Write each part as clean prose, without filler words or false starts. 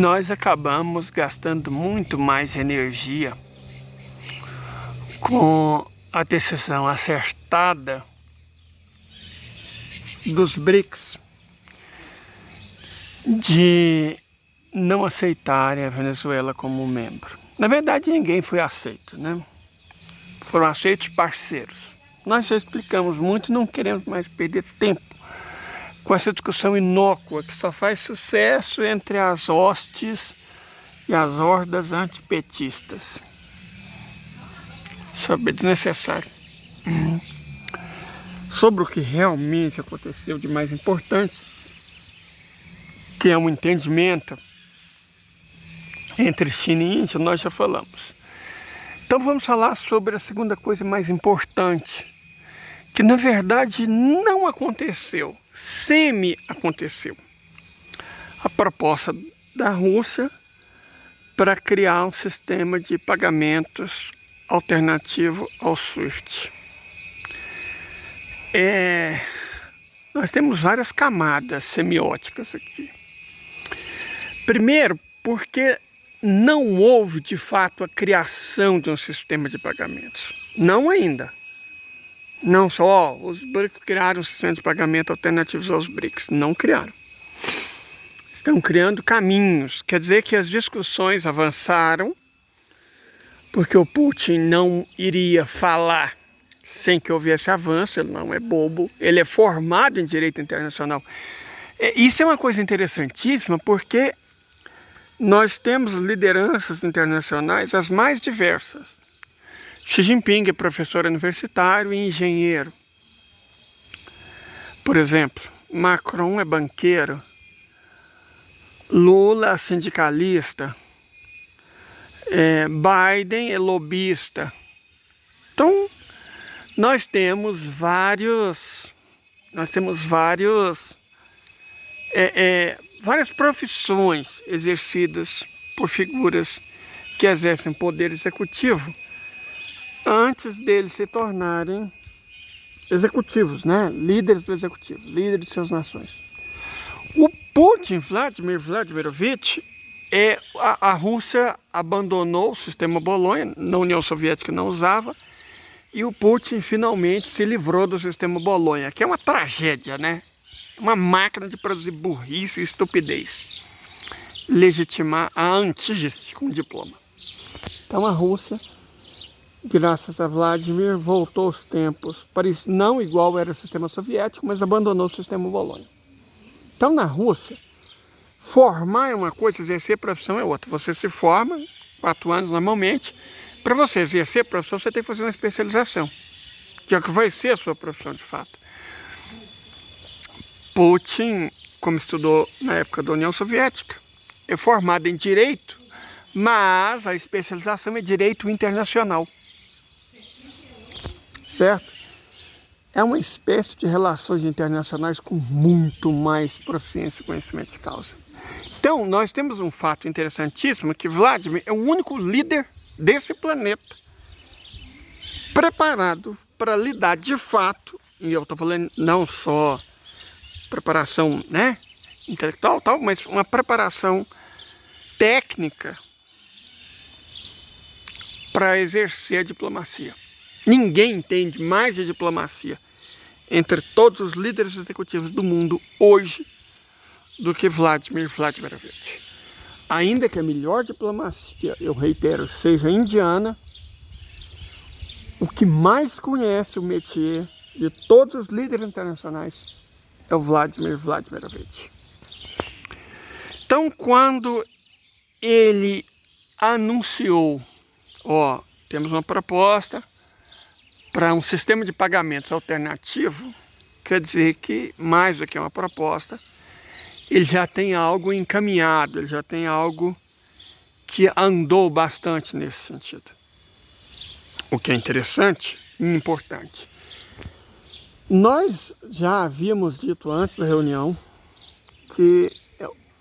nós acabamos gastando muito mais energia com a decisão acertada dos BRICS de não aceitarem a Venezuela como membro. Na verdade, ninguém foi aceito, né? Foram aceitos parceiros. Nós já explicamos muito e não queremos mais perder tempo com essa discussão inócua que só faz sucesso entre as hostes e as hordas antipetistas. Isso é desnecessário. Sobre o que realmente aconteceu de mais importante, que é um entendimento entre China e Índia, nós já falamos. Então vamos falar sobre a segunda coisa mais importante, que na verdade não aconteceu, semi-aconteceu. A proposta da Rússia para criar um sistema de pagamentos alternativo ao SWIFT. Nós temos várias camadas semióticas aqui. Primeiro, porque não houve de fato a criação de um sistema de pagamentos. Não ainda. Não só os BRICS criaram um sistema de pagamento alternativos aos BRICS. Não criaram. Estão criando caminhos. Quer dizer que as discussões avançaram, porque o Putin não iria falar sem que houvesse avanço. Ele não é bobo. Ele é formado em direito internacional. Isso é uma coisa interessantíssima, porque nós temos lideranças internacionais as mais diversas. Xi Jinping é professor universitário e engenheiro. Por exemplo, Macron é banqueiro. Lula é sindicalista. Biden é lobista. Então, nós temos várias profissões exercidas por figuras que exercem poder executivo antes deles se tornarem executivos, né? Líderes do executivo, líderes de suas nações. O Putin, Vladimir Vladimirovich, a Rússia abandonou o sistema Bolonha, na União Soviética não usava, e o Putin finalmente se livrou do sistema Bolonha, que é uma tragédia, né? Uma máquina de produzir burrice e estupidez. Legitimar a antígese com diploma. Então a Rússia, graças a Vladimir, voltou aos tempos, não igual era o sistema soviético, mas abandonou o sistema Bolonha. Então na Rússia, formar é uma coisa, exercer profissão é outra. Você se forma, 4 anos normalmente, para você exercer profissão você tem que fazer uma especialização, que é o que vai ser a sua profissão de fato. Putin, como estudou na época da União Soviética, é formado em Direito, mas a especialização é Direito Internacional. Certo? É uma espécie de relações internacionais com muito mais proficiência e conhecimento de causa. Então, nós temos um fato interessantíssimo, que Vladimir é o único líder desse planeta preparado para lidar de fato, e eu estou falando não só preparação, né, intelectual, tal, mas uma preparação técnica para exercer a diplomacia. Ninguém entende mais de diplomacia entre todos os líderes executivos do mundo hoje do que Vladimir Vladimirovich. Ainda que a melhor diplomacia, eu reitero, seja indiana, o que mais conhece o métier de todos os líderes internacionais é o Vladimir Vladimirovich. Então, quando ele anunciou, temos uma proposta para um sistema de pagamentos alternativo, quer dizer que, mais do que uma proposta, ele já tem algo encaminhado, ele já tem algo que andou bastante nesse sentido. O que é interessante e importante. Nós já havíamos dito antes da reunião que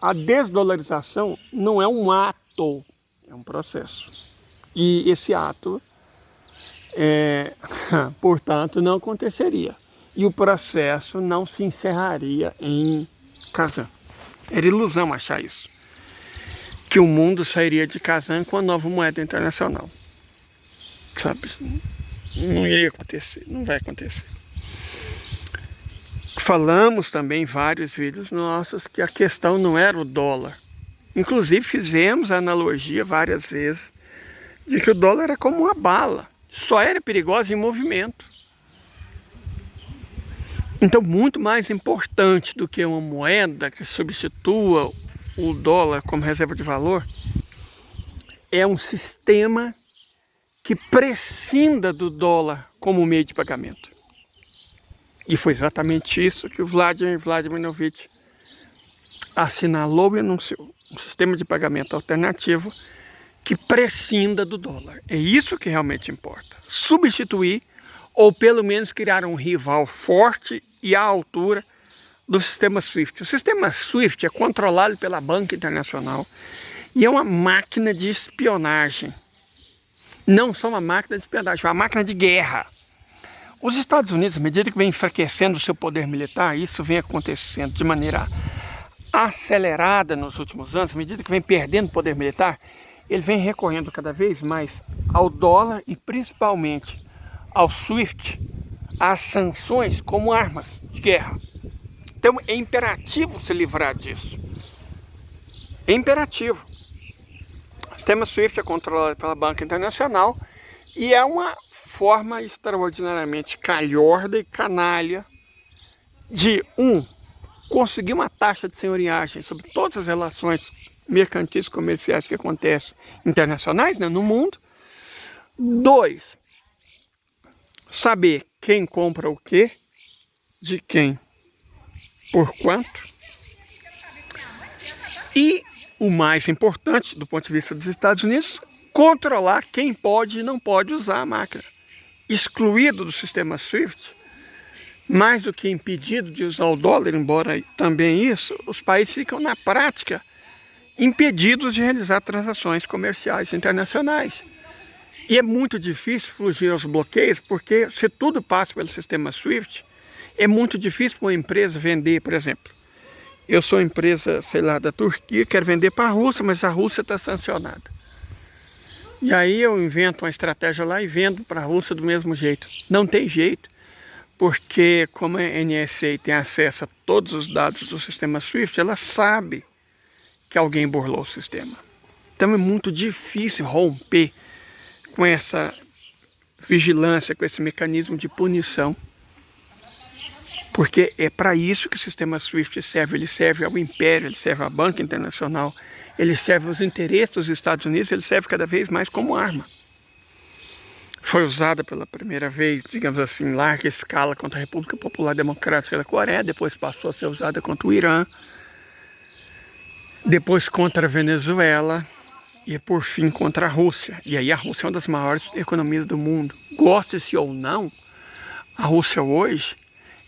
a desdolarização não é um ato, é um processo. E esse ato, portanto, não aconteceria. E o processo não se encerraria em Kazan. Era ilusão achar isso. que o mundo sairia de Kazan com a nova moeda internacional. Sabe? Não iria acontecer, não vai acontecer. Falamos também em vários vídeos nossos que a questão não era o dólar. Inclusive fizemos a analogia várias vezes de que o dólar era como uma bala, só era perigosa em movimento. Então, muito mais importante do que uma moeda que substitua o dólar como reserva de valor é um sistema que prescinda do dólar como meio de pagamento. E foi exatamente isso que o Vladimir Vladimirovich assinalou e anunciou. Um sistema de pagamento alternativo que prescinda do dólar. É isso que realmente importa. Substituir ou pelo menos criar um rival forte e à altura do sistema SWIFT. O sistema SWIFT é controlado pela Banca Internacional e é uma máquina de espionagem. Não só uma máquina de espionagem, é uma máquina de guerra. Os Estados Unidos, à medida que vem enfraquecendo o seu poder militar, isso vem acontecendo de maneira acelerada nos últimos anos, à medida que vem perdendo poder militar, ele vem recorrendo cada vez mais ao dólar e principalmente ao SWIFT, às sanções como armas de guerra. Então é imperativo se livrar disso. É imperativo. O sistema SWIFT é controlado pela Banca Internacional e é uma forma extraordinariamente calhorda e canalha de conseguir uma taxa de senhoriagem sobre todas as relações mercantis comerciais que acontecem internacionais, né, no mundo. 2, saber quem compra o quê, de quem, por quanto. E o mais importante do ponto de vista dos Estados Unidos, controlar quem pode e não pode usar a máquina. Excluído do sistema SWIFT, mais do que impedido de usar o dólar, embora também isso, os países ficam na prática impedidos de realizar transações comerciais internacionais. E é muito difícil fugir aos bloqueios, porque se tudo passa pelo sistema SWIFT, é muito difícil para uma empresa vender, por exemplo. Eu sou empresa, sei lá, da Turquia, quero vender para a Rússia, mas a Rússia está sancionada. E aí eu invento uma estratégia lá e vendo para a Rússia do mesmo jeito. Não tem jeito, porque como a NSA tem acesso a todos os dados do sistema SWIFT, ela sabe que alguém burlou o sistema. Então é muito difícil romper com essa vigilância, com esse mecanismo de punição. Porque é para isso que o sistema SWIFT serve. Ele serve ao império, ele serve à Banca Internacional, ele serve aos interesses dos Estados Unidos, ele serve cada vez mais como arma. Foi usada pela primeira vez, digamos assim, em larga escala contra a República Popular Democrática da Coreia, depois passou a ser usada contra o Irã, depois contra a Venezuela e por fim contra a Rússia. E aí a Rússia é uma das maiores economias do mundo. Goste-se ou não, a Rússia hoje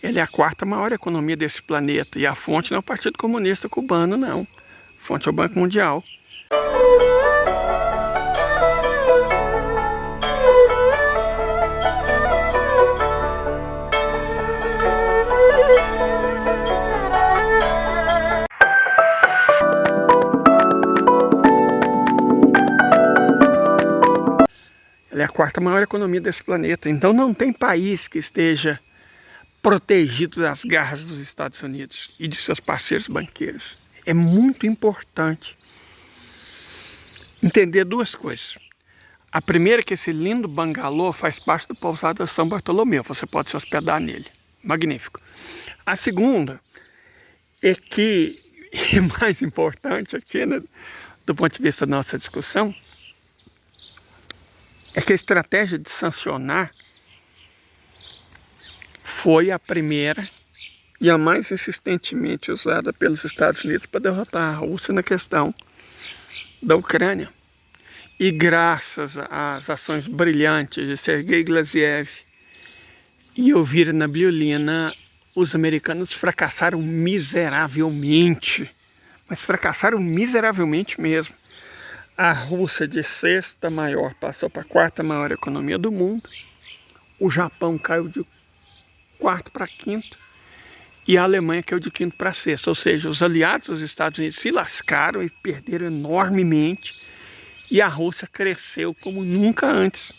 ela é a 4ª maior economia desse planeta. E a fonte não é o Partido Comunista Cubano, não. A fonte é o Banco Mundial. Ela é a 4ª maior economia desse planeta. Então não tem país que esteja protegido das garras dos Estados Unidos e de seus parceiros banqueiros. É muito importante entender 2 coisas. A primeira é que esse lindo bangalô faz parte do pousado São Bartolomeu. Você pode se hospedar nele. Magnífico. A segunda é que, e mais importante aqui, né, do ponto de vista da nossa discussão, é que a estratégia de sancionar foi a primeira e a mais insistentemente usada pelos Estados Unidos para derrotar a Rússia na questão da Ucrânia. E graças às ações brilhantes de Sergei Glaziev e Elvira Nabiullina, os americanos fracassaram miseravelmente. Mas fracassaram miseravelmente mesmo. A Rússia, de 6ª maior, passou para a 4ª maior economia do mundo. O Japão caiu de 4º para 5º. e a Alemanha caiu de quinto para sexto. Ou seja, os aliados dos Estados Unidos se lascaram e perderam enormemente, e a Rússia cresceu como nunca antes.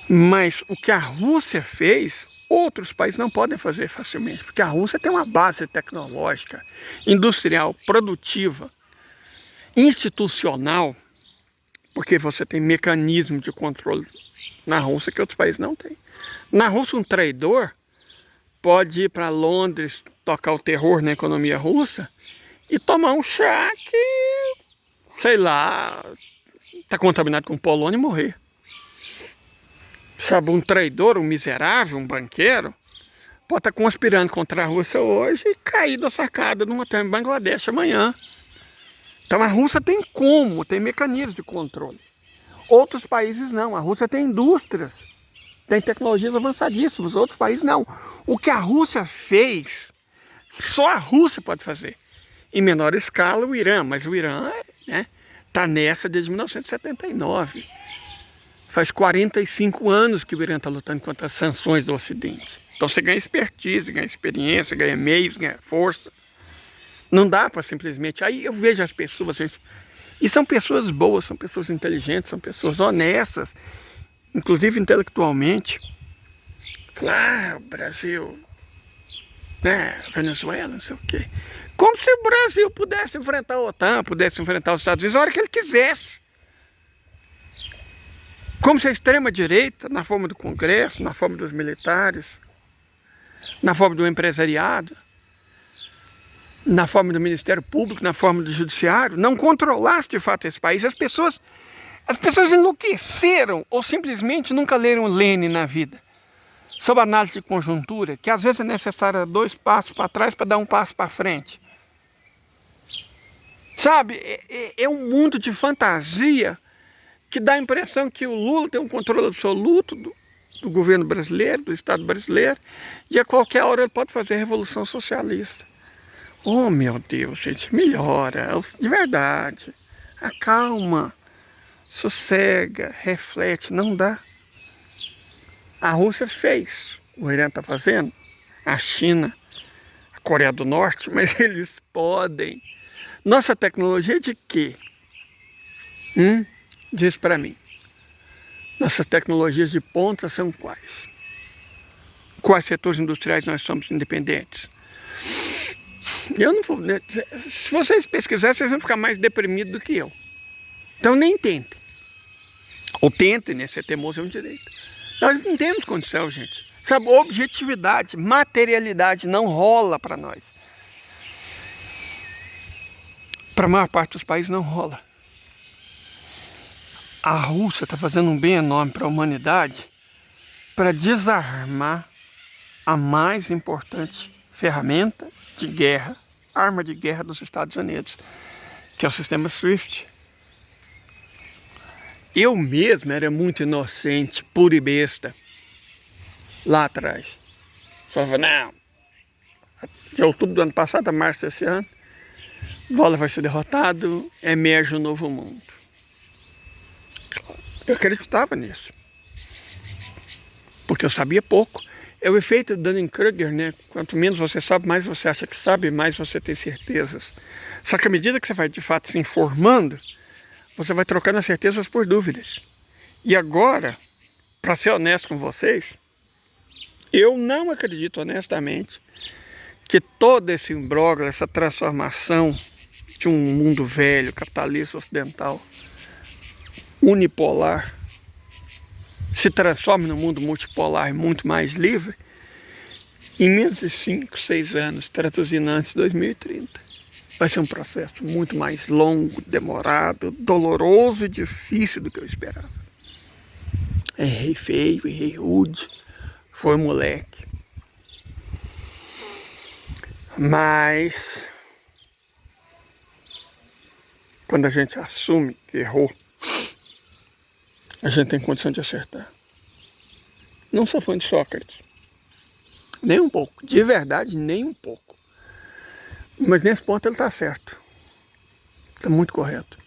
Mas o que a Rússia fez, outros países não podem fazer facilmente, porque a Rússia tem uma base tecnológica, industrial, produtiva, institucional, porque você tem mecanismo de controle na Rússia que outros países não têm. Na Rússia, um traidor pode ir para Londres tocar o terror na economia russa e tomar um chá que, sei lá, está contaminado com polônio e morrer. Sabe, um traidor, um miserável, um banqueiro, pode estar conspirando contra a Rússia hoje e cair da sacada num hotel em Bangladesh amanhã. Então a Rússia tem tem mecanismos de controle. Outros países não. A Rússia tem indústrias, tem tecnologias avançadíssimas, outros países não. O que a Rússia fez, só a Rússia pode fazer. Em menor escala o Irã, mas o Irã tá nessa desde 1979. Faz 45 anos que o Irã está lutando contra as sanções do Ocidente. Então você ganha expertise, ganha experiência, ganha meios, ganha força. Não dá para simplesmente... Aí eu vejo as pessoas, e são pessoas boas, são pessoas inteligentes, são pessoas honestas, inclusive intelectualmente. Falar, Brasil, Venezuela, não sei o quê. Como se o Brasil pudesse enfrentar a OTAN, pudesse enfrentar os Estados Unidos a hora que ele quisesse. Como se a extrema-direita, na forma do Congresso, na forma dos militares, na forma do empresariado, na forma do Ministério Público, na forma do Judiciário, não controlasse de fato esse país. As pessoas enlouqueceram ou simplesmente nunca leram Lenin na vida. Sobre análise de conjuntura, que às vezes é necessário 2 passos para trás para dar um passo para frente. Sabe, é um mundo de fantasia que dá a impressão que o Lula tem um controle absoluto do governo brasileiro, do Estado brasileiro, e a qualquer hora ele pode fazer a revolução socialista. Oh, meu Deus, gente, melhora, de verdade. Acalma, sossega, reflete, não dá. A Rússia fez, o Irã está fazendo, a China, a Coreia do Norte, mas eles podem. Nossa tecnologia é de quê? Diz para mim. Nossas tecnologias de ponta são quais? Quais setores industriais nós somos independentes? Eu não vou... Se vocês pesquisarem, vocês vão ficar mais deprimidos do que eu. Então nem tentem. Ou tentem, né? Ser teimoso é um direito. Nós não temos condição, gente. Sabe, objetividade, materialidade não rola para nós. Para a maior parte dos países não rola. A Rússia está fazendo um bem enorme para a humanidade para desarmar a mais importante ferramenta de guerra, arma de guerra dos Estados Unidos, que é o sistema SWIFT. Eu mesmo era muito inocente, puro e besta, lá atrás. Falava, não, de outubro do ano passado a março desse ano, o dólar vai ser derrotado, emerge um novo mundo. Eu acreditava nisso, porque eu sabia pouco. É o efeito do Dunning-Kruger, né? Quanto menos você sabe, mais você acha que sabe, mais você tem certezas. Só que à medida que você vai de fato se informando, você vai trocando as certezas por dúvidas. E agora, para ser honesto com vocês, eu não acredito honestamente que todo esse imbróglio, essa transformação de um mundo velho, capitalista, ocidental, unipolar, se transforme num mundo multipolar e muito mais livre, em menos de 5, 6 anos, traduzindo antes de 2030. Vai ser um processo muito mais longo, demorado, doloroso e difícil do que eu esperava. Errei feio, errei rude, foi moleque. Mas quando a gente assume que errou, a gente tem condição de acertar. Não sou fã de Sócrates. Nem um pouco. De verdade, nem um pouco. Mas nesse ponto ele está certo. Está muito correto.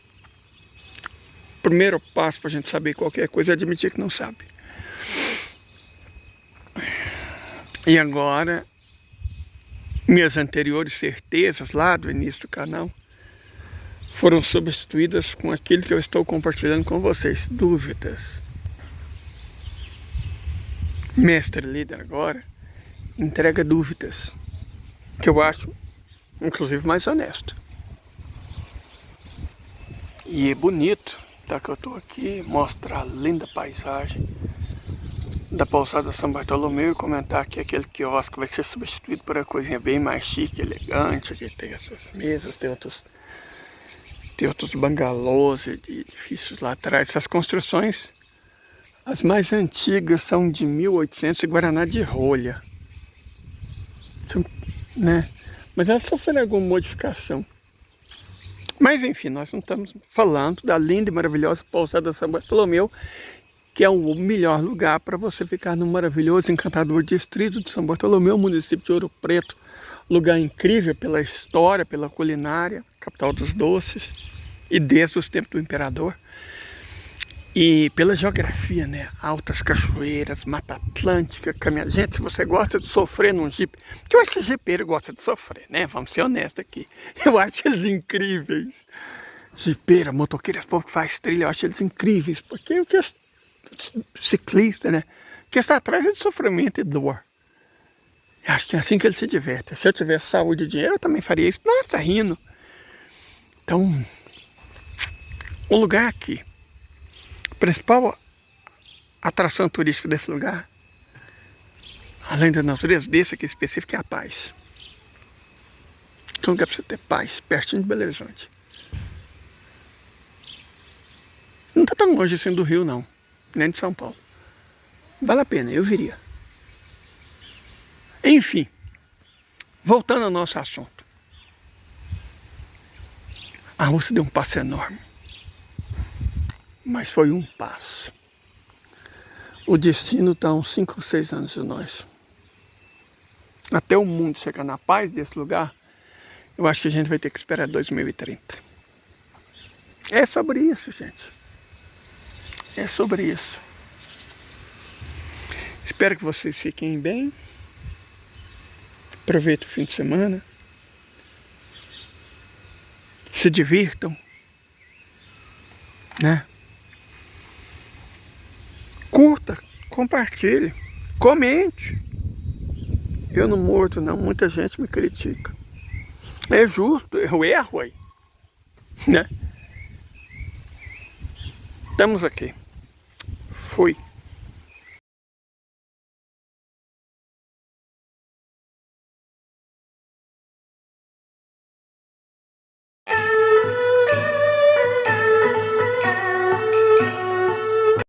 O primeiro passo para a gente saber qualquer coisa é admitir que não sabe. E agora, minhas anteriores certezas lá do início do canal foram substituídas com aquilo que eu estou compartilhando com vocês, dúvidas. Mestre líder agora entrega dúvidas, que eu acho inclusive mais honesto. E é bonito, tá, que eu tô aqui, mostrar a linda paisagem da Pousada São Bartolomeu e comentar que aquele quiosque vai ser substituído por uma coisinha bem mais chique, elegante. Aqui tem essas mesas, tem outros bangalôs e edifícios lá atrás. Essas construções, as mais antigas, são de 1800 e Guaraná de rolha, né? Mas elas sofreram alguma modificação. Mas enfim, nós não estamos falando da linda e maravilhosa Pousada São Bartolomeu, que é o melhor lugar para você ficar no maravilhoso, encantador distrito de São Bartolomeu, município de Ouro Preto. Lugar incrível pela história, pela culinária, capital dos doces, e desde os tempos do imperador. E pela geografia, né? Altas cachoeiras, Mata Atlântica, caminhada. Gente, se você gosta de sofrer num jipe, porque eu acho que o jipeiro gosta de sofrer, né? Vamos ser honestos aqui. Eu acho eles incríveis. Jipeira, motoqueiro, esse povo que faz trilha, eu acho eles incríveis, porque o que ciclista, né? O que está atrás é de sofrimento e dor. Eu acho que é assim que ele se diverte. Se eu tivesse saúde e dinheiro, eu também faria isso. Nossa, rindo. Então, o lugar aqui, a principal atração turística desse lugar, além da natureza desse aqui específico, é a paz. Então, lugar para você ter paz, pertinho de Belo Horizonte. Não está tão longe assim do Rio, não. Nem de São Paulo. Vale a pena, eu viria. Enfim, voltando ao nosso assunto. A Rússia deu um passo enorme. Mas foi um passo. O destino está a uns 5 ou 6 anos de nós. Até o mundo chegar na paz desse lugar, eu acho que a gente vai ter que esperar 2030. É sobre isso, gente. É sobre isso. Espero que vocês fiquem bem. Aproveitem o fim de semana. Se divirtam, né? Curta, compartilhe, comente. Eu não mordo não, muita gente me critica. É justo, eu erro aí, né? Estamos aqui. Fui.